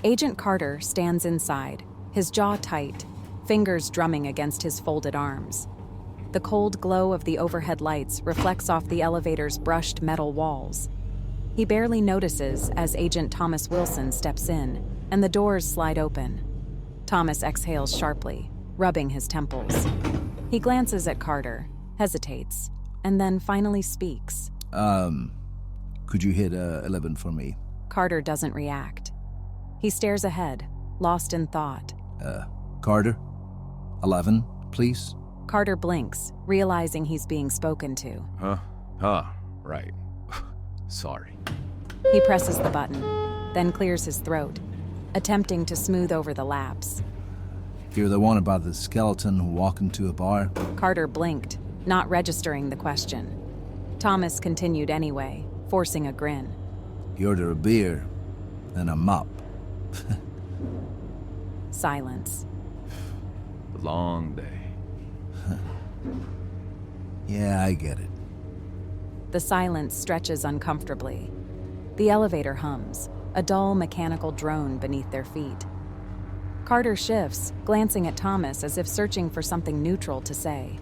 Agent Carter stands inside, his jaw tight, fingers drumming against his folded arms. The cold glow of the overhead lights reflects off the elevator's brushed metal walls. He barely notices as Agent Thomas Wilson steps in, and the doors slide open. Thomas exhales sharply, rubbing his temples. He glances at Carter, hesitates, and then finally speaks. Could you hit 11 for me? Carter doesn't react. He stares ahead, lost in thought. Carter? 11, please? Carter blinks, realizing he's being spoken to. Right. Sorry. He presses the button, then clears his throat, attempting to smooth over the lapse. You're the one about the skeleton who walked into a bar? Carter blinked, not registering the question. Thomas continued anyway, forcing a grin. You order a beer, and a mop. Silence. Long day. Yeah, I get it. The silence stretches uncomfortably. The elevator hums, a dull mechanical drone beneath their feet. Carter shifts, glancing at Thomas as if searching for something neutral to say.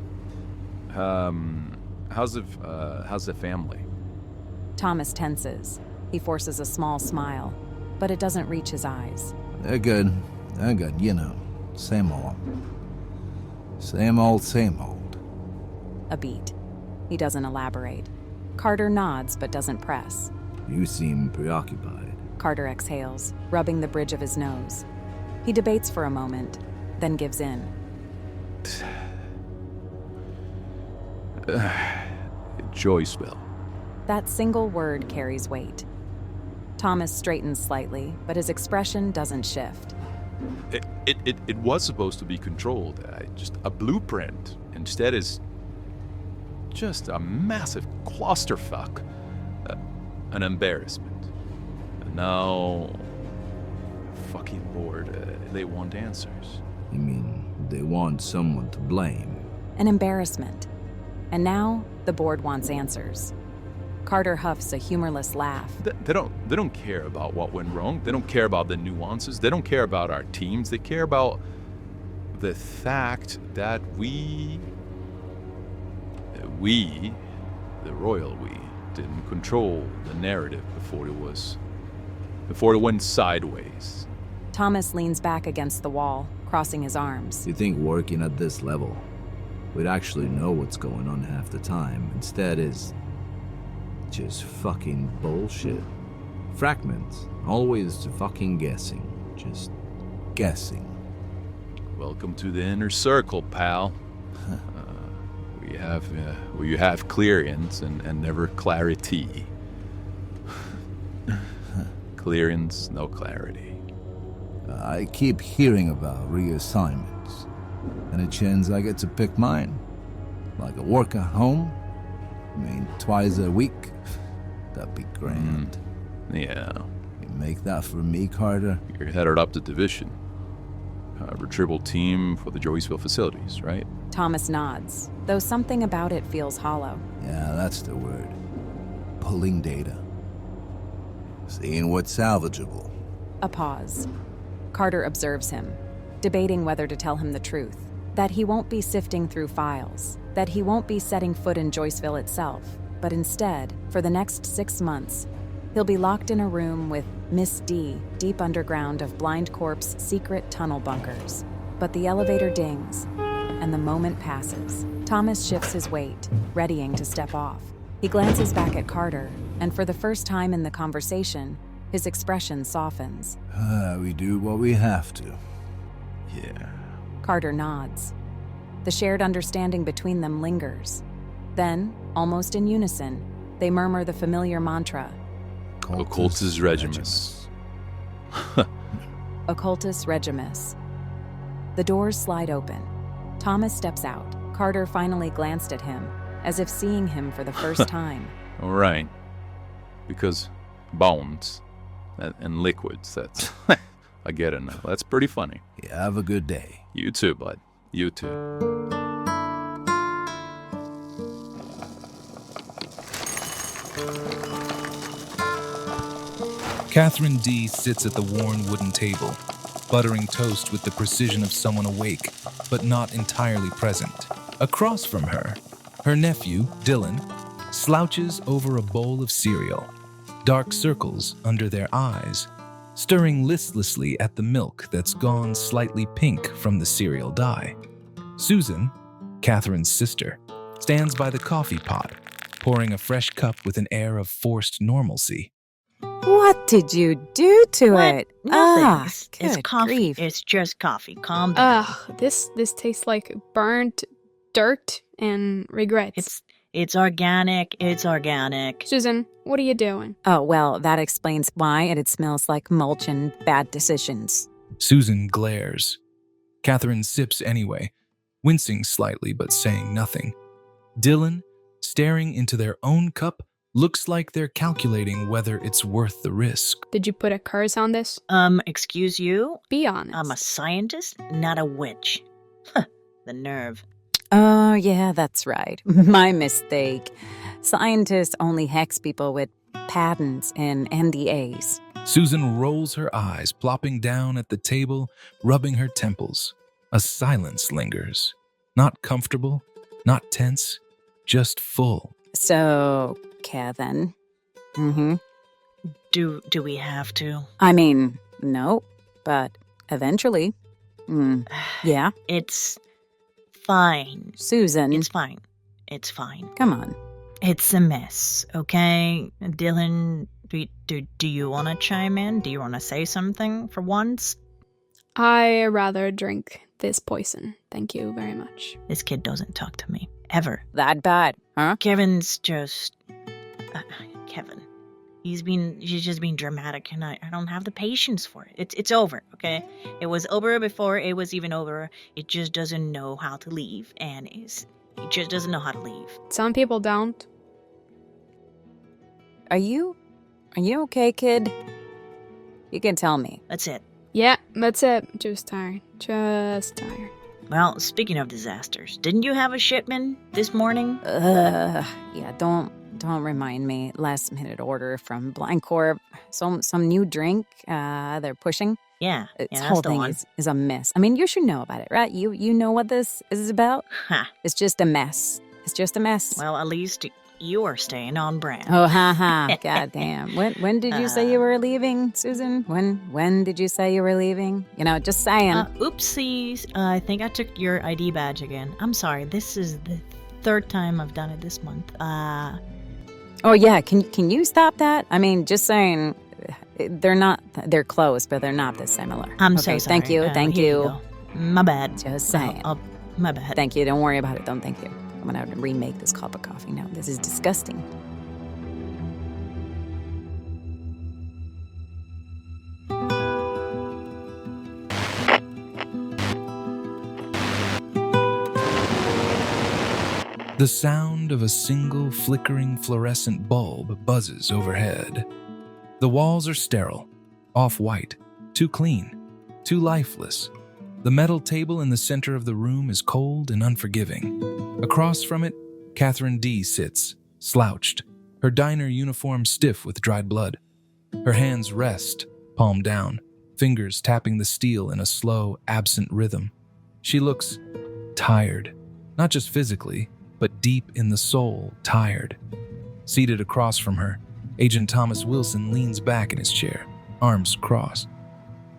How's the family? Thomas tenses. He forces a small smile, but it doesn't reach his eyes. They're good. You know, same old. Same old. A beat. He doesn't elaborate. Carter nods but doesn't press. You seem preoccupied. Carter exhales, rubbing the bridge of his nose. He debates for a moment, then gives in. Joiceville. That single word carries weight. Thomas straightens slightly, but his expression doesn't shift. It was supposed to be controlled. Just a blueprint. Instead is just a massive clusterfuck. An embarrassment. And now, fucking board, they want answers. You mean they want someone to blame? An embarrassment. And now, the board wants answers. Carter huffs a humorless laugh. They don't care about what went wrong. They don't care about the nuances. They don't care about our teams. They care about the fact that we, the royal we, didn't control the narrative before it went sideways. Thomas leans back against the wall, crossing his arms. You think working at this level, we'd actually know what's going on half the time. Instead is just fucking bullshit. Fragments, always fucking guessing. Just guessing. Welcome to the inner circle, pal. We have clearance and never clarity. Clearance, no clarity. I keep hearing about reassignments. Any chance I get to pick mine? Like a work at home? I mean, twice a week? That'd be grand. Yeah. You make that for me, Carter? You're headed up the division. Retrieval team for the Joiceville facilities, right? Thomas nods, though something about it feels hollow. Yeah, that's the word. Pulling data. Seeing what's salvageable. A pause. Carter observes him, debating whether to tell him the truth. That he won't be sifting through files. That he won't be setting foot in Joiceville itself. But instead, for the next 6 months, he'll be locked in a room with Miss Dee, deep underground of Blind Corp's secret tunnel bunkers. But the elevator dings, and the moment passes. Thomas shifts his weight, readying to step off. He glances back at Carter, and for the first time in the conversation, his expression softens. We do what we have to. Yeah. Carter nods. The shared understanding between them lingers. Then, almost in unison, they murmur the familiar mantra. Occultis regimus. Occultis regimus. The doors slide open. Thomas steps out. Carter finally glanced at him, as if seeing him for the first time. All right. Because bones and liquids, that's... I get it now. That's pretty funny. Yeah, have a good day. You too, bud. You too. Catherine Dee sits at the worn wooden table, buttering toast with the precision of someone awake, but not entirely present. Across from her, her nephew, Dylan, slouches over a bowl of cereal, dark circles under their eyes, stirring listlessly at the milk that's gone slightly pink from the cereal dye. Susan, Catherine's sister, stands by the coffee pot, pouring a fresh cup with an air of forced normalcy. What did you do to it? Nothing. It's good coffee. grief. It's just coffee. Calm down. Ugh, this tastes like burnt dirt and regrets. It's organic. It's organic. Susan, what are you doing? Oh, well, that explains why, and it smells like mulch and bad decisions. Susan glares. Catherine sips anyway, wincing slightly but saying nothing. Dylan, staring into their own cup, looks like they're calculating whether it's worth the risk. Did you put a curse on this? Excuse you? Be honest. I'm a scientist, not a witch. Huh, the nerve. Oh, yeah, that's right. My mistake. Scientists only hex people with patents and NDAs. Susan rolls her eyes, plopping down at the table, rubbing her temples. A silence lingers. Not comfortable, not tense, just full. So, Kevin. Do we have to? I mean, no, but eventually. Yeah. It's fine. Susan. It's fine. It's fine. Come on. It's a mess, okay? Dylan, do you want to chime in? Do you want to say something for once? I rather drink this poison. Thank you very much. This kid doesn't talk to me. Ever. That bad, huh? Kevin's just... Kevin. He's just being dramatic, and I don't have the patience for it. It's over, okay? It was over before it was even over. It just doesn't know how to leave, and he just doesn't know how to leave. Some people don't. Are you okay, kid? You can tell me. That's it. Yeah, that's it. Just tired. Just tired. Well, speaking of disasters, didn't you have a shipment this morning? Yeah, don't remind me. Last minute order from Blind Corp. Some new drink they're pushing. Yeah, This that's whole the thing one. is a mess. I mean, you should know about it, right? You know what this is about? Ha. It's just a mess. It's just a mess. Well, at least you are staying on brand. Oh, ha. Goddamn. When did you say you were leaving, Susan? When did you say you were leaving? Just saying. Oopsies. I think I took your ID badge again. I'm sorry. This is the third time I've done it this month. Oh, yeah. Can you stop that? I mean, just saying, they're close, but they're not this similar. I'm okay, so sorry. Thank Here you. go. My bad. Just saying. My bad. Thank you. Don't worry about it. Don't thank you. I'm going to remake this cup of coffee now. This is disgusting. The sound of a single flickering fluorescent bulb buzzes overhead. The walls are sterile, off-white, too clean, too lifeless. The metal table in the center of the room is cold and unforgiving. Across from it, Catherine Dee sits, slouched, her diner uniform stiff with dried blood. Her hands rest, palm down, fingers tapping the steel in a slow, absent rhythm. She looks tired, not just physically, but deep in the soul, tired. Seated across from her, Agent Thomas Wilson leans back in his chair, arms crossed.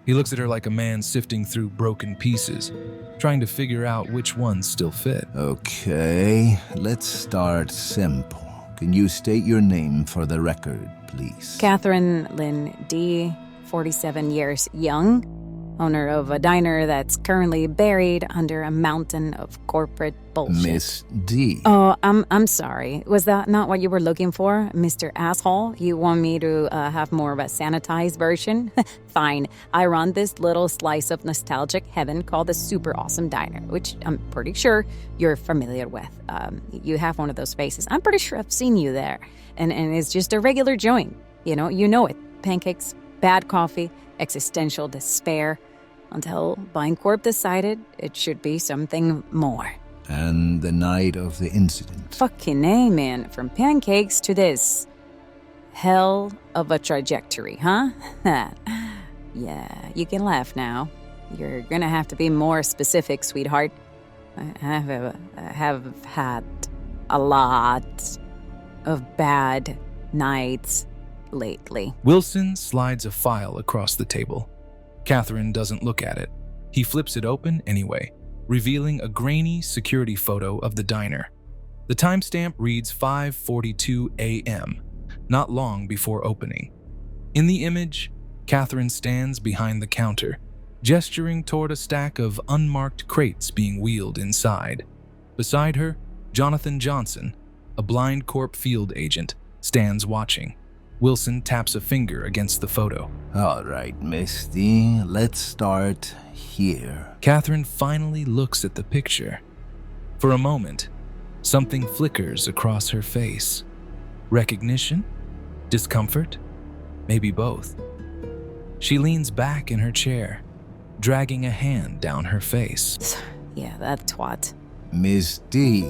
He looks at her like a man sifting through broken pieces, trying to figure out which ones still fit. Okay, let's start simple. Can you state your name for the record, please? Catherine Lynn Dee, 47 years young, owner of a diner that's currently buried under a mountain of corporate bullshit. Miss D. Oh, I'm sorry. Was that not what you were looking for, Mr. Asshole? You want me to have more of a sanitized version? Fine. I run this little slice of nostalgic heaven called the Super Awesome Diner, which I'm pretty sure you're familiar with. You have one of those faces. I'm pretty sure I've seen you there. And it's just a regular joint. You know it. Pancakes, bad coffee, existential despair, until Blind Corp decided it should be something more. And the night of the incident. Fucking A, man. From pancakes to this. hell of a trajectory, huh? Yeah, you can laugh now. You're gonna have to be more specific, sweetheart. I have had a lot of bad nights lately. Wilson slides a file across the table. Catherine doesn't look at it. He flips it open anyway, revealing a grainy security photo of the diner. The timestamp reads 5:42 a.m., not long before opening. In the image, Catherine stands behind the counter, gesturing toward a stack of unmarked crates being wheeled inside. Beside her, Jonathan Johnson, a blind Corp field agent, stands watching. Wilson taps a finger against the photo. All right, Miss Dee, let's start here. Catherine finally looks at the picture. For a moment, something flickers across her face. Recognition? Discomfort? Maybe both. She leans back in her chair, dragging a hand down her face. Yeah, that twat. Miss Dee,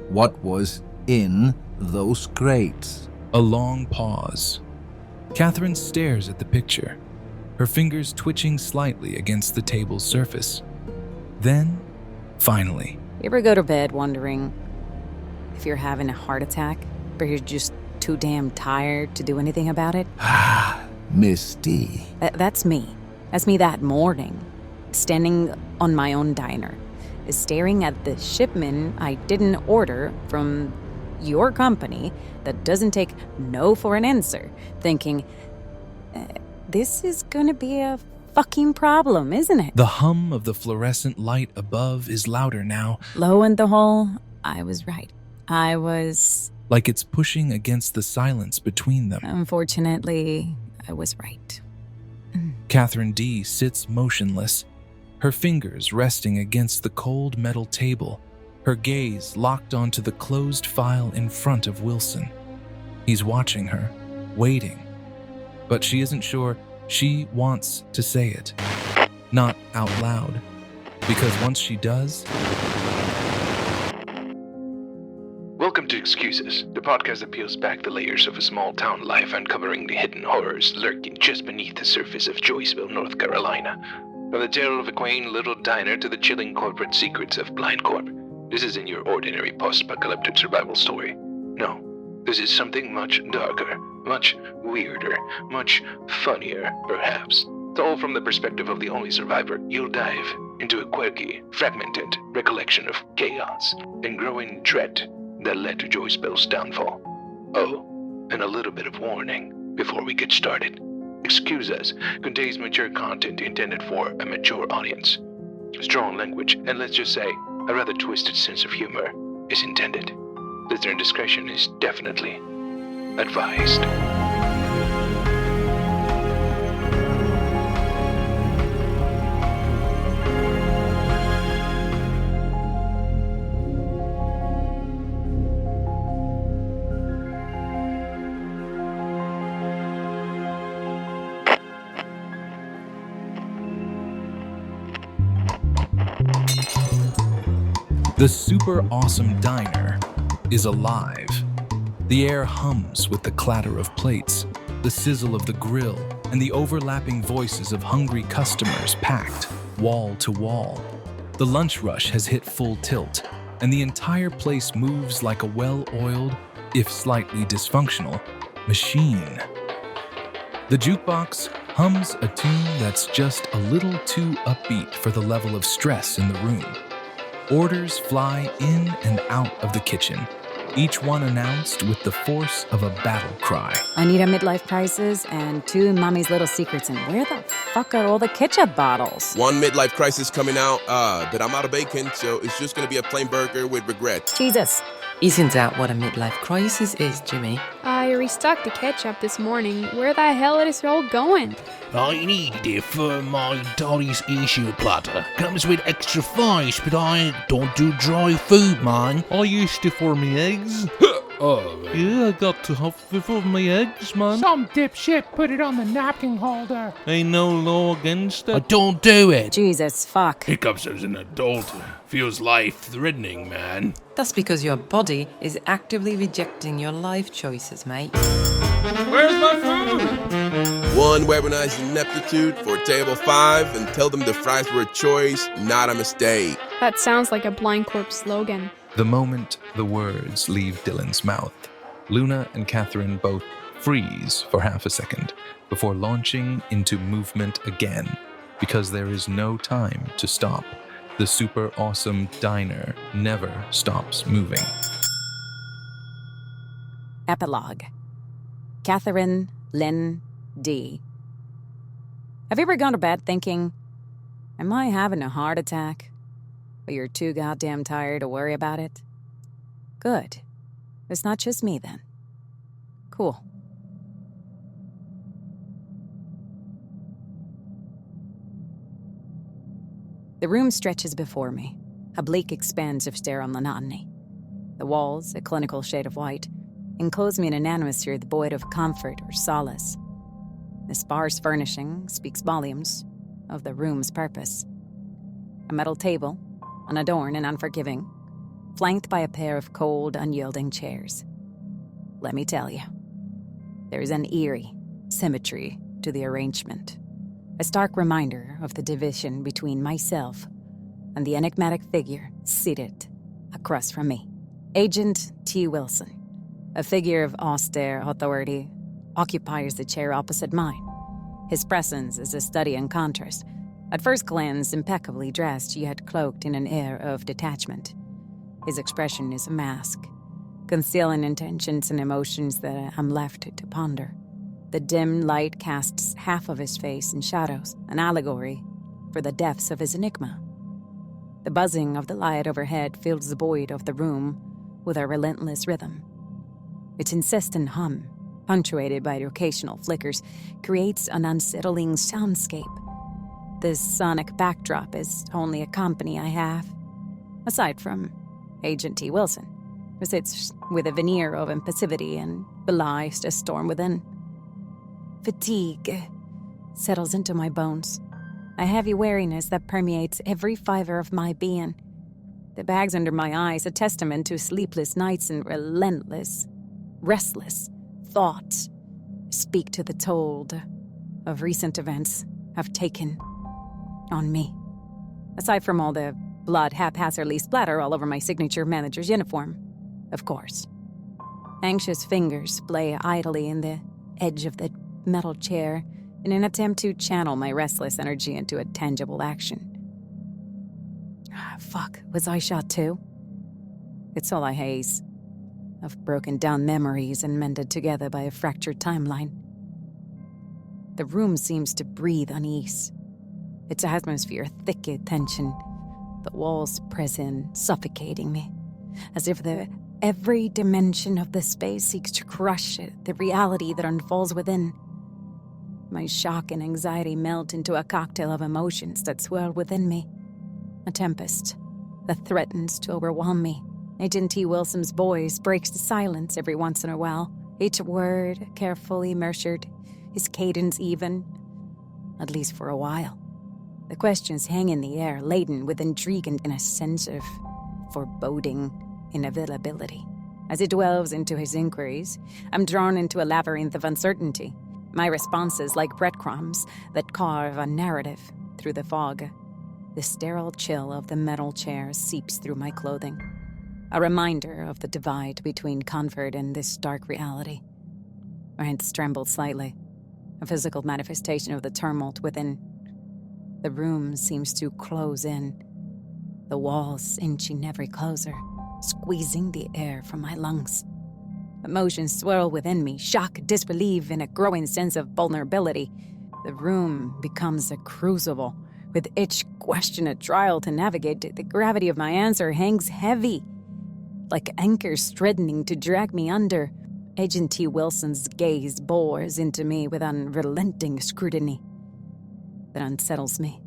what was in those crates? A long pause. Catherine stares at the picture, her fingers twitching slightly against the table's surface. Then, finally. You ever go to bed wondering if you're having a heart attack, but you're just too damn tired to do anything about it? Miss Dee. That's me. That's me that morning, standing on my own diner, staring at the shipment I didn't order from your company that doesn't take no for an answer, thinking, this is gonna be a fucking problem, isn't it? The hum of the fluorescent light above is louder now. Lo and behold, I was right. I was... Like it's pushing against the silence between them. Unfortunately, I was right. Catherine Dee sits motionless, her fingers resting against the cold metal table, her gaze locked onto the closed file in front of Wilson. He's watching her, waiting. But she isn't sure she wants to say it. Not out loud. Because once she does... Welcome to Excuses, the podcast that peels back the layers of a small town life, uncovering the hidden horrors lurking just beneath the surface of Joiceville, North Carolina. From the tale of a quaint little diner to the chilling corporate secrets of Blind Corp, this isn't your ordinary post-apocalyptic survival story. No, this is something much darker, much weirder, much funnier, perhaps. It's all from the perspective of the only survivor. You'll dive into a quirky, fragmented recollection of chaos and growing dread that led to Joiceville's downfall. Oh, and a little bit of warning before we get started. Excuse Us contains mature content intended for a mature audience. Strong language, and let's just say, a rather twisted sense of humor is intended. Listener discretion is definitely advised. The super awesome diner is alive. The air hums with the clatter of plates, the sizzle of the grill, and the overlapping voices of hungry customers packed wall to wall. The lunch rush has hit full tilt, and the entire place moves like a well-oiled, if slightly dysfunctional, machine. The jukebox hums a tune that's just a little too upbeat for the level of stress in the room. Orders fly in and out of the kitchen, each one announced with the force of a battle cry. I need a midlife crisis and 2 Mommy's Little Secrets, and where the fuck are all the ketchup bottles? 1 midlife crisis coming out, but I'm out of bacon, so it's just gonna be a plain burger with regret. Jesus. Isn't that what a midlife crisis is, Jimmy? I restocked the ketchup this morning. Where the hell is it all going? I needed it for my Dolly's issue platter. Comes with extra fries, but I don't do dry food, man. I used it for me eggs. Yeah, I got to have it for my eggs, man. Some dipshit put it on the napkin holder. Ain't no law against it. I don't do it. Jesus, fuck. Hiccups as an adult feels life-threatening, man. That's because your body is actively rejecting your life choices, mate. Where's my food? One weaponized ineptitude for table 5 and tell them the fries were a choice, not a mistake. That sounds like a Blind Corp slogan. The moment the words leave Dylan's mouth, Luna and Catherine both freeze for half a second before launching into movement again, because there is no time to stop. The super awesome diner never stops moving. Epilogue. Catherine Lynn Dee. Have you ever gone to bed thinking, am I having a heart attack? But you're too goddamn tired to worry about it? Good. It's not just me then. Cool. The room stretches before me, a bleak expanse of sterile monotony. The walls, a clinical shade of white, enclose me in an atmosphere devoid of comfort or solace. The sparse furnishing speaks volumes of the room's purpose. A metal table, unadorned and unforgiving, flanked by a pair of cold, unyielding chairs. Let me tell you, there is an eerie symmetry to the arrangement. A stark reminder of the division between myself and the enigmatic figure seated across from me. Agent T. Wilson, a figure of austere authority, occupies the chair opposite mine. His presence is a study in contrast. At first glance, impeccably dressed, yet cloaked in an air of detachment. His expression is a mask, concealing intentions and emotions that I'm left to ponder. The dim light casts half of his face in shadows, an allegory for the depths of his enigma. The buzzing of the light overhead fills the void of the room with a relentless rhythm. Its insistent hum, punctuated by occasional flickers, creates an unsettling soundscape. This sonic backdrop is only a company I have, aside from Agent T. Wilson, who sits with a veneer of impassivity and belies a storm within. Fatigue settles into my bones, a heavy weariness that permeates every fiber of my being. The bags under my eyes, a testament to sleepless nights and relentless, restless thoughts, speak to the toll of recent events have taken on me. Aside from all the blood haphazardly splatter all over my signature manager's uniform, of course. Anxious fingers play idly in the edge of the metal chair in an attempt to channel my restless energy into a tangible action. Fuck, was I shot too? It's all a haze of broken down memories and mended together by a fractured timeline. The room seems to breathe unease, its atmosphere thick with tension, the walls press in, suffocating me, as if every dimension of the space seeks to crush the reality that unfolds within. My shock and anxiety melt into a cocktail of emotions that swirl within me. A tempest that threatens to overwhelm me. Agent T. Wilson's voice breaks the silence every once in a while, each word carefully measured, his cadence even, at least for a while. The questions hang in the air, laden with intrigue and a sense of foreboding inevitability. As he delves into his inquiries, I'm drawn into a labyrinth of uncertainty. My responses like breadcrumbs that carve a narrative through the fog. The sterile chill of the metal chair seeps through my clothing, a reminder of the divide between comfort and this dark reality. My hands trembled slightly, a physical manifestation of the tumult within. The room seems to close in, the walls inching ever closer, squeezing the air from my lungs. Emotions swirl within me, shock, disbelief, and a growing sense of vulnerability. The room becomes a crucible. With each question a trial to navigate, the gravity of my answer hangs heavy, like anchors threatening to drag me under. Agent T. Wilson's gaze bores into me with unrelenting scrutiny that unsettles me.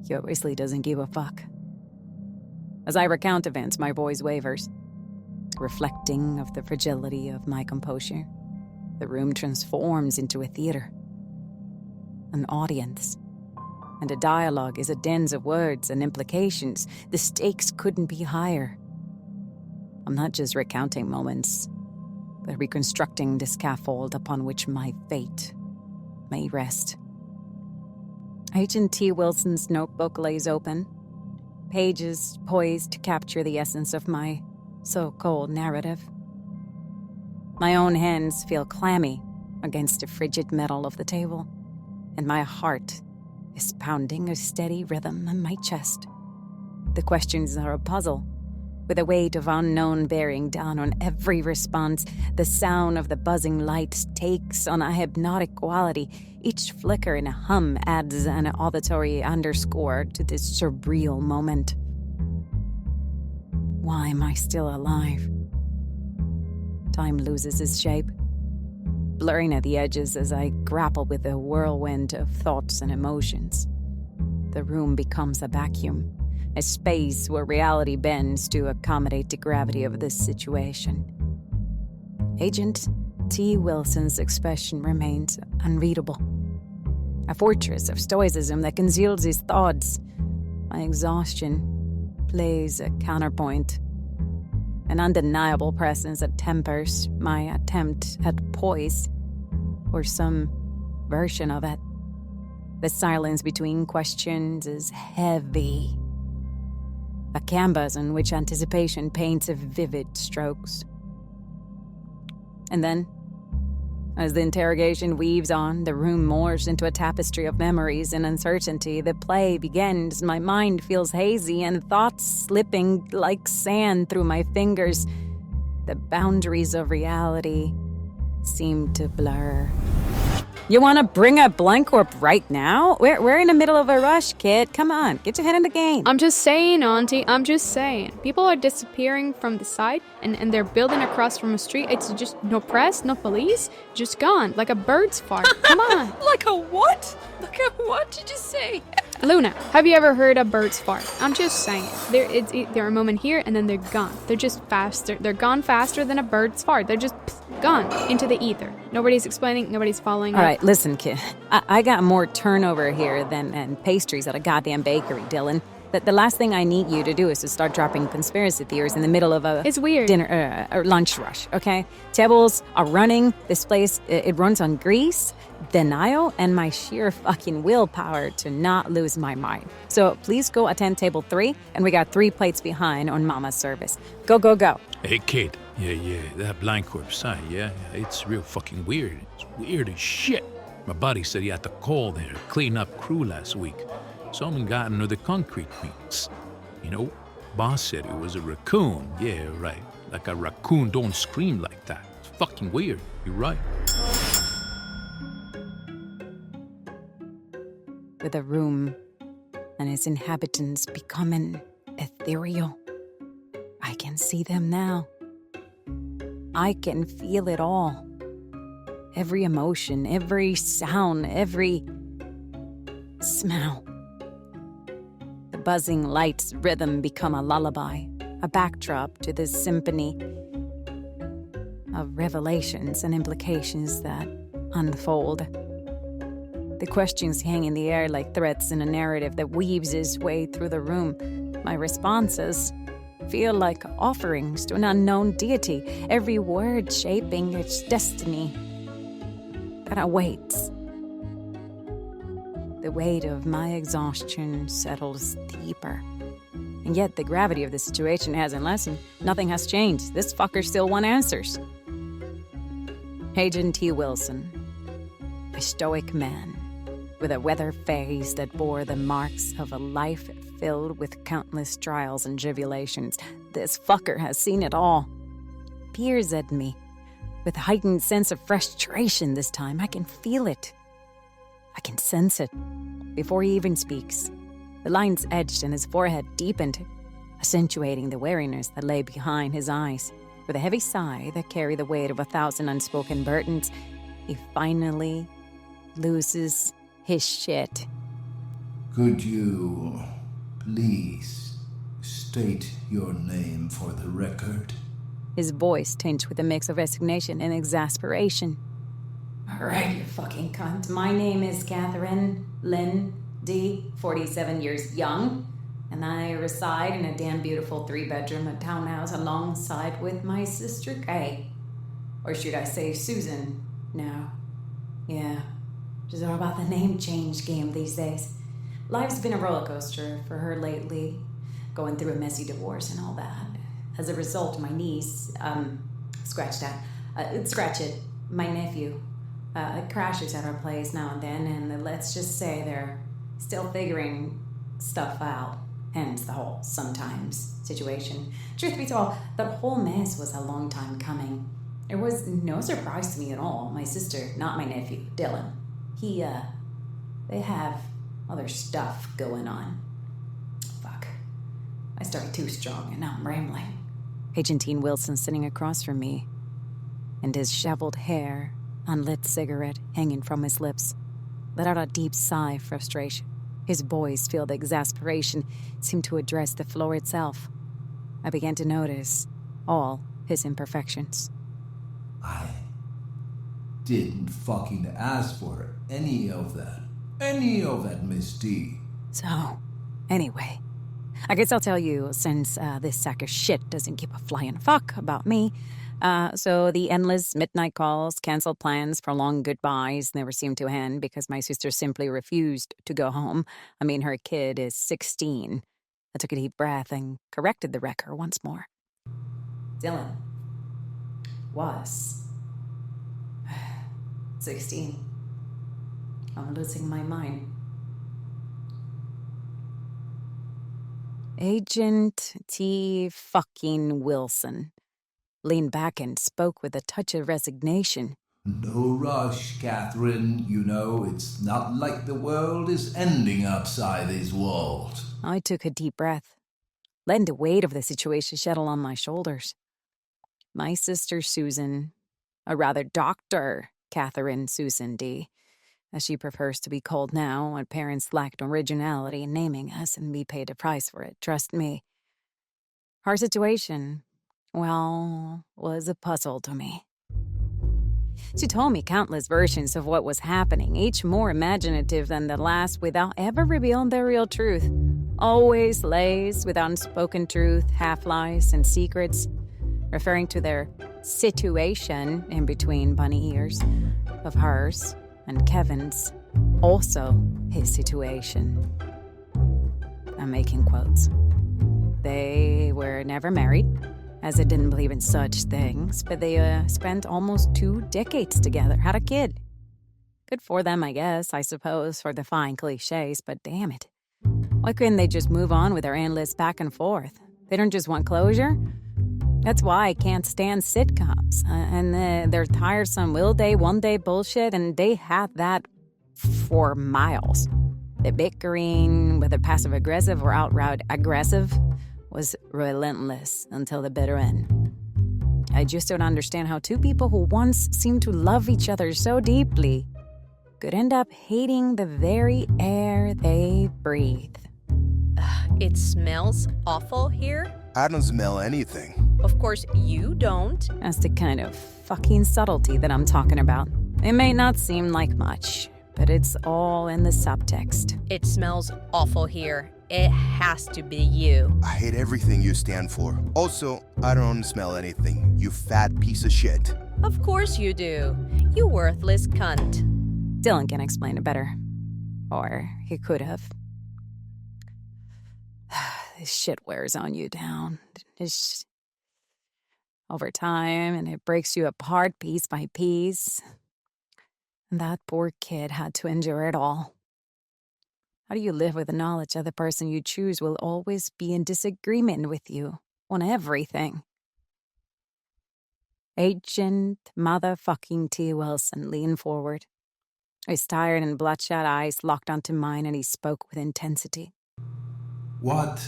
He obviously doesn't give a fuck. As I recount events, my voice wavers, reflecting of the fragility of my composure. The room transforms into a theater, an audience, and a dialogue is a dance of words and implications. The stakes couldn't be higher. I'm not just recounting moments, reconstructing the scaffold upon which my fate may rest. Agent T. Wilson's notebook lays open, pages poised to capture the essence of my so-called narrative. My own hands feel clammy against the frigid metal of the table, and my heart is pounding a steady rhythm in my chest. The questions are a puzzle, with a weight of unknown bearing down on every response. The sound of the buzzing lights takes on a hypnotic quality. Each flicker and hum adds an auditory underscore to this surreal moment. Why am I still alive? Time loses its shape, blurring at the edges as I grapple with the whirlwind of thoughts and emotions. The room becomes a vacuum, a space where reality bends to accommodate the gravity of this situation. Agent T. Wilson's expression remains unreadable, a fortress of stoicism that conceals his thoughts. My exhaustion plays a counterpoint, an undeniable presence that tempers my attempt at poise, or some version of it. The silence between questions is heavy, a canvas on which anticipation paints vivid strokes. And then, as the interrogation weaves on, the room morphs into a tapestry of memories and uncertainty. The play begins. My mind feels hazy and thoughts slipping like sand through my fingers. The boundaries of reality seem to blur. You want to bring up Blank Corp right now? We're in the middle of a rush, kid. Come on, get your head in the game. I'm just saying, Auntie. I'm just saying. People are disappearing from the site, and they're building across from a street. It's just no press, no police, just gone, like a bird's fart. Come on. Like a what? Like a what did you say? Luna, have you ever heard a bird's fart? I'm just saying. They're a moment here, and then they're gone. They're just faster. They're gone faster than a bird's fart. They're just gone into the ether. Nobody's explaining. Nobody's following. All right, listen, kid. I got more turnover here than pastries at a goddamn bakery, Dylan. The last thing I need you to do is to start dropping conspiracy theories in the middle of a it's weird dinner or lunch rush, okay? Tables are running. This place, it runs on grease, denial, and my sheer fucking willpower to not lose my mind. So please go attend table 3, and we got 3 plates behind on Mama's service. Go, go, go. Hey, kid. Yeah, that Blank Corp site, yeah, it's real fucking weird. It's weird as shit. My buddy said he had to call there to clean up crew last week. Someone got into the concrete mix. You know, boss said it was a raccoon. Yeah, right. Like a raccoon don't scream like that. It's fucking weird. You're right. With a room and its inhabitants becoming ethereal, I can see them now. I can feel it all. Every emotion, every sound, every smell. The buzzing light's rhythm become a lullaby, a backdrop to this symphony of revelations and implications that unfold. The questions hang in the air like threads in a narrative that weaves its way through the room. My responses feel like offerings to an unknown deity, every word shaping its destiny that awaits. The weight of my exhaustion settles deeper. And yet the gravity of the situation hasn't lessened. Nothing has changed. This fucker still wants answers. Agent T. Wilson, a stoic man with a weathered face that bore the marks of a life filled with countless trials and tribulations. This fucker has seen it all. Peers at me with a heightened sense of frustration this time. I can feel it. I can sense it. Before he even speaks, the lines edged and his forehead deepened, accentuating the wariness that lay behind his eyes. With a heavy sigh that carried the weight of 1,000 unspoken burdens, he finally loses his shit. Could you please state your name for the record? His voice tinged with a mix of resignation and exasperation. All right, you fucking cunt. My name is Catherine Lynn Dee, 47 years young, and I reside in a damn beautiful 3-bedroom townhouse alongside with my sister Kay. Or should I say Susan? No. Yeah. She's all about the name change game these days. Life's been a roller coaster for her lately, going through a messy divorce and all that. As a result, my niece, scratch it, my nephew, crashes at her place now and then, and let's just say they're still figuring stuff out. Hence the whole sometimes situation. Truth be told, that whole mess was a long time coming. It was no surprise to me at all. My sister, not my nephew, Dylan. They have other stuff going on. Fuck. I started too strong and now I'm rambling. Agent Dean Wilson sitting across from me, and his shoveled hair, unlit cigarette hanging from his lips, let out a deep sigh of frustration. His voice-filled exasperation seemed to address the floor itself. I began to notice all his imperfections. I didn't fucking ask for any of that. Any of that, Miss D. So, anyway, I guess I'll tell you, since this sack of shit doesn't give a flying fuck about me. So the endless midnight calls, canceled plans, prolonged goodbyes never seemed to end because my sister simply refused to go home. I mean, her kid is 16. I took a deep breath and corrected the wrecker once more. Dylan was 16. I'm losing my mind. Agent T. fucking Wilson leaned back and spoke with a touch of resignation. No rush, Catherine. You know, it's not like the world is ending outside these walls. I took a deep breath, letting the weight of the situation settle on my shoulders. My sister Susan, or rather Dr. Catherine Susan Dee, as she prefers to be called now, when parents lacked originality in naming us and we paid a price for it, trust me. Her situation, well, was a puzzle to me. She told me countless versions of what was happening, each more imaginative than the last without ever revealing the real truth. Always laced with unspoken truth, half-lies, and secrets, referring to their situation in between bunny ears of hers and Kevin's, also his situation. I'm making quotes. They were never married, as they didn't believe in such things, but they spent almost 2 decades together, had a kid. Good for them, I guess, I suppose, for defying cliches, but damn it. Why couldn't they just move on with their endless back and forth? They don't just want closure? That's why I can't stand sitcoms, and their tiresome one-day bullshit, and they had that for miles. The bickering, whether passive-aggressive or outright aggressive, was relentless until the bitter end. I just don't understand how two people who once seemed to love each other so deeply could end up hating the very air they breathe. It smells awful here. I don't smell anything. Of course, you don't. That's the kind of fucking subtlety that I'm talking about. It may not seem like much, but it's all in the subtext. It smells awful here. It has to be you. I hate everything you stand for. Also, I don't smell anything, you fat piece of shit. Of course you do. You worthless cunt. Dylan can explain it better. Or he could have. This shit wears on you down. It's over time, and it breaks you apart piece by piece. And that poor kid had to endure it all. How do you live with the knowledge that the person you choose will always be in disagreement with you on everything? Agent motherfucking T. Wilson leaned forward. His tired and bloodshot eyes locked onto mine, and he spoke with intensity. What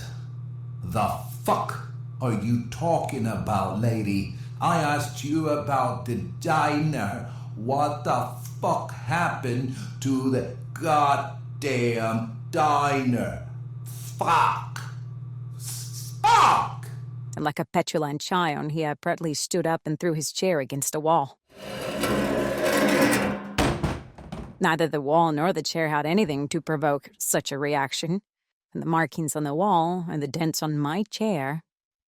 the fuck are you talking about, lady? I asked you about the diner. What the fuck happened to the goddamn diner? Fuck! Fuck! And like a petulant child, he abruptly stood up and threw his chair against a wall. Neither the wall nor the chair had anything to provoke such a reaction, and the markings on the wall and the dents on my chair,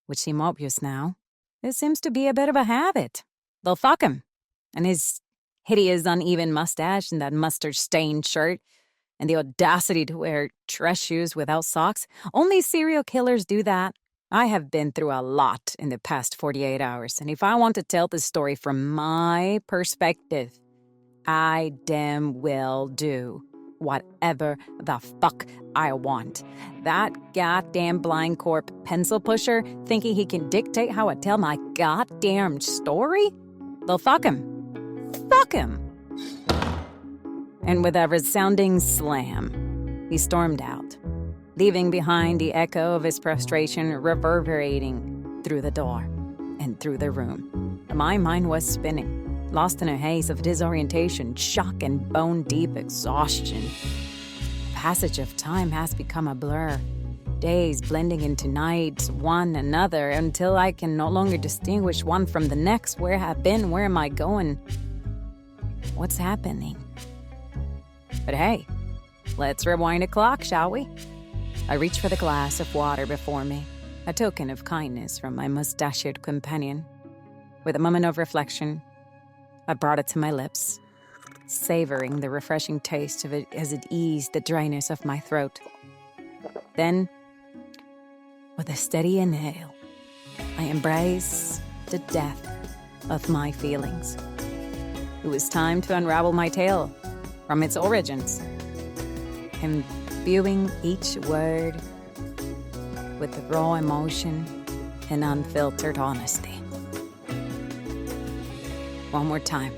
which seem obvious now, it seems to be a bit of a habit. they'll fuck him. And his hideous uneven mustache and that mustard-stained shirt and the audacity to wear dress shoes without socks. Only serial killers do that. I have been through a lot in the past 48 hours, and if I want to tell this story from my perspective, I damn well do whatever the fuck I want. That goddamn blind Corp pencil pusher thinking he can dictate how I tell my goddamn story? They'll fuck him. Fuck him! And with a resounding slam, he stormed out, leaving behind the echo of his frustration reverberating through the door and through the room. My mind was spinning, lost in a haze of disorientation, shock, and bone-deep exhaustion. The passage of time has become a blur, days blending into nights, one another, until I can no longer distinguish one from the next. Where have I been? Where am I going? What's happening? But hey, let's rewind the clock, shall we? I reached for the glass of water before me, a token of kindness from my mustachioed companion. With a moment of reflection, I brought it to my lips, savoring the refreshing taste of it as it eased the dryness of my throat. Then, with a steady inhale, I embraced the depth of my feelings. It was time to unravel my tale from its origins, imbuing each word with the raw emotion and unfiltered honesty. One more time,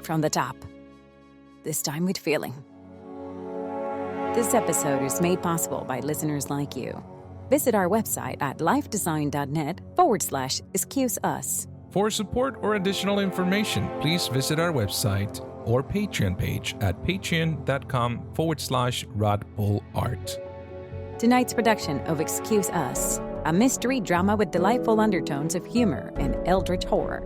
from the top, this time with feeling. This episode is made possible by listeners like you. Visit our website at lifedesign.net/excuse-us. For support or additional information, please visit our website or Patreon page at patreon.com/rodpoleart. Tonight's production of Excuse Us, a mystery drama with delightful undertones of humor and eldritch horror,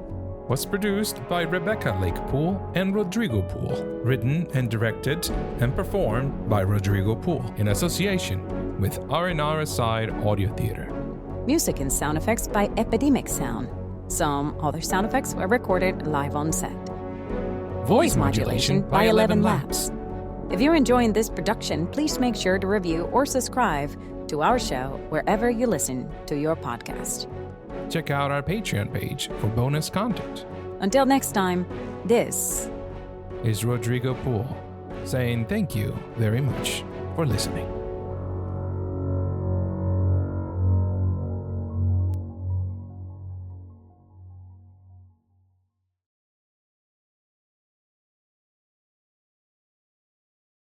was produced by Rebecca Lakepool and Rodrigo Pool. Written and directed and performed by Rodrigo Pool in association with R&R Aside Audio Theater. Music and sound effects by Epidemic Sound. Some other sound effects were recorded live on set. Voice modulation by 11 Labs. If you're enjoying this production, please make sure to review or subscribe to our show wherever you listen to your podcast. Check out our Patreon page for bonus content. Until next time, this is Rodrigo Pool saying thank you very much for listening.